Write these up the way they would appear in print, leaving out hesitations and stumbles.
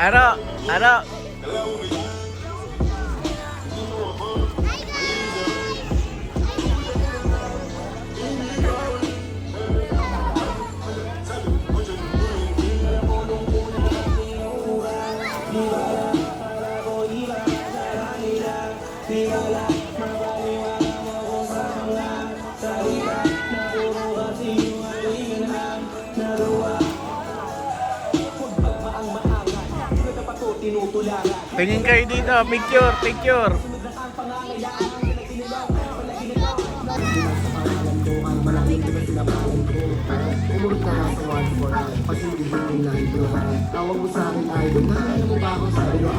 Aro, aro. Tingin kayo dito, picture, picture. Umurot ka nga sa one for pag hindi din na ito. Tawag mo sa akin idol. Nakakala mo ba ako sa idol?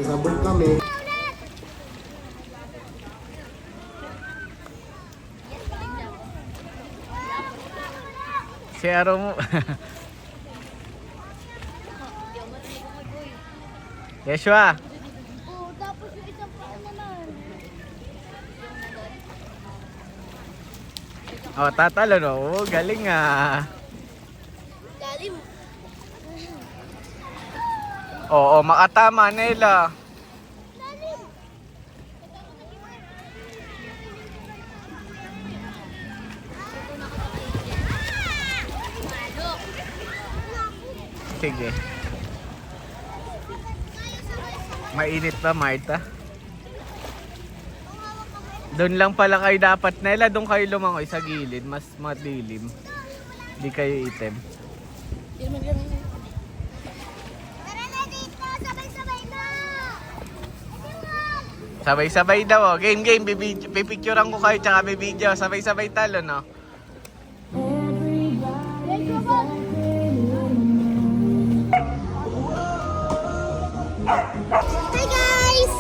Sabon kami. Si Aro mo. Yeshua. Oo, tapos yung isang pa naman. Oh, tatalo no. Oh, galing ah. Galing. Oo, makatama nila. Galing. Sige. Mainit pa, Marta. Doon lang pala kayo dapat nila. Doon kayo lumangoy sa gilid. Mas madilim. Hindi kayo itim. Tara na dito, sabay-sabay na. Sabay-sabay daw. Oh. Game, game. Pipicturean ko kayo tsaka bibidyo. Sabay-sabay talo, no? Hi guys!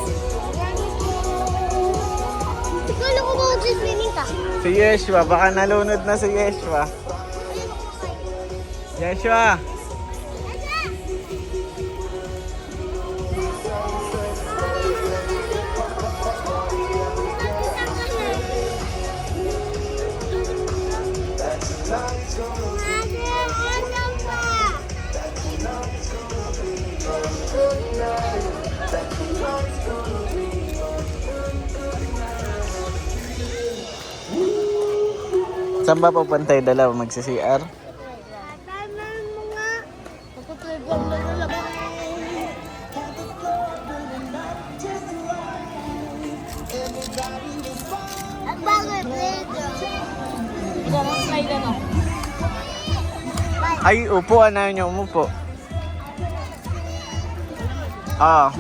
Siguro ko mag-swimming ka. Si Yeshua. Baka nalunod na si Yeshua. Yeshua! Saan ba pupunta yung dalawa magsi-CR? Tama mo nga. Magpapalibang na lalabas. Ang bagay, Pedro. Ikaw ang slide ano? Ay, upo. Ano nyo umupo? Ah.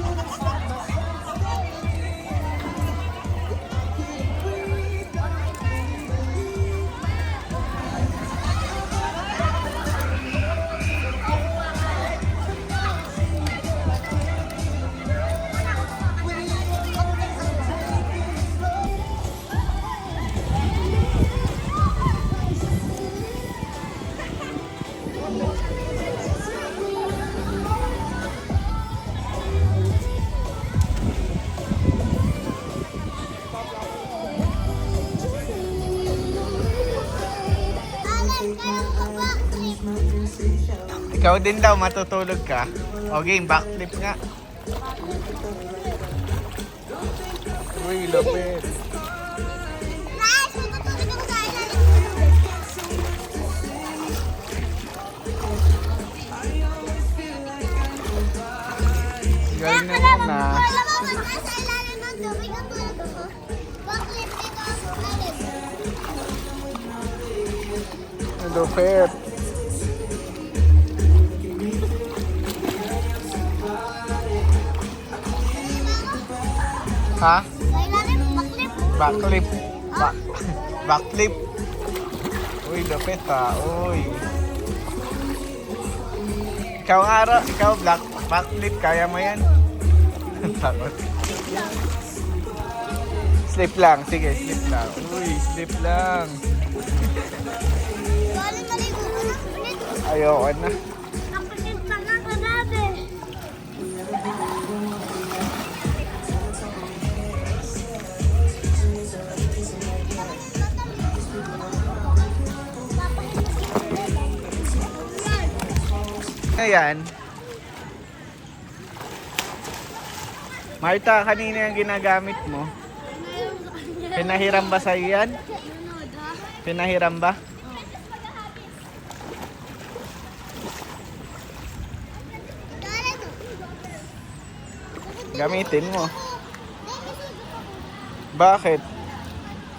Ikaw din daw, matutulog ka. O game, backflip nga. Uy, lapit. Nice! Matutulog ako sa ilalim. Galing naman na. Alam mo, nasa ilalim ng tubig ang tulog ako. Backflip dito ako sa ilalim. Lupit. Ha? Sa ilalim, backflip. Backflip. Backflip. Uy, lupit ha. Uy. Ikaw Aro, ikaw backflip. Kaya mo yan? Takot. Slip lang. Sige, slip lang. Uy, slip lang. Galing maligo ko na. Ulit. Ayoko na. Nakulit pa nga ka dati. Ayan. Marta, kanina yung ginagamit mo? Pinahiram ba sa'yo yan? Pinahiram ba? Gamitin mo. Bakit?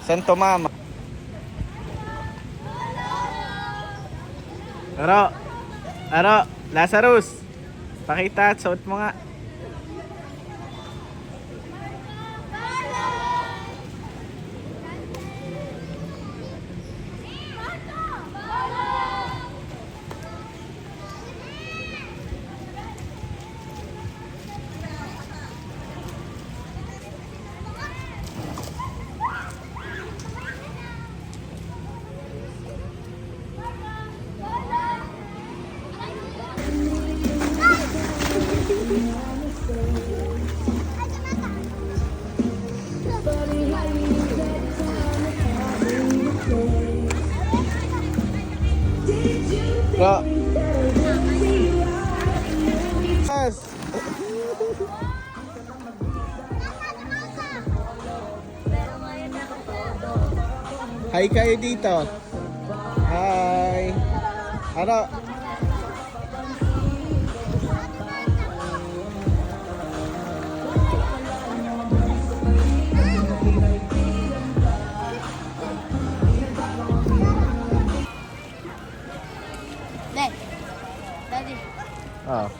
Saan tumama? Aro, Lazarus. Pakita at suot mo nga. Bro. Yes. Hi kayo dito. Hi. Ano? Daddy. Oh.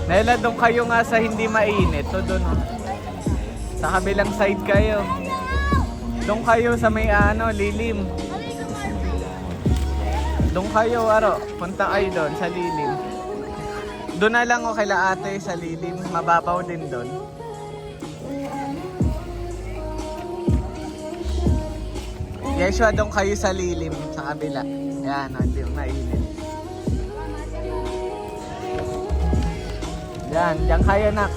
Nela, doon kayo nga sa hindi mainit. O doon, oh. Sa kabilang side kayo. Doon kayo sa may lilim. Doon kayo, Aro. Punta kayo doon sa lilim. Doon na lang o kaila ate sa lilim. Mababaw din doon. Yeshua, doon kayo sa lilim. Sa kabila. Yan, hindi mainit. Yan, diyan kayo nak.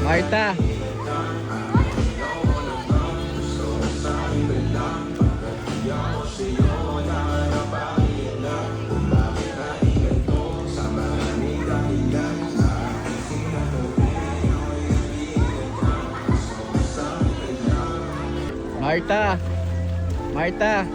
Marta. Marta. Marta.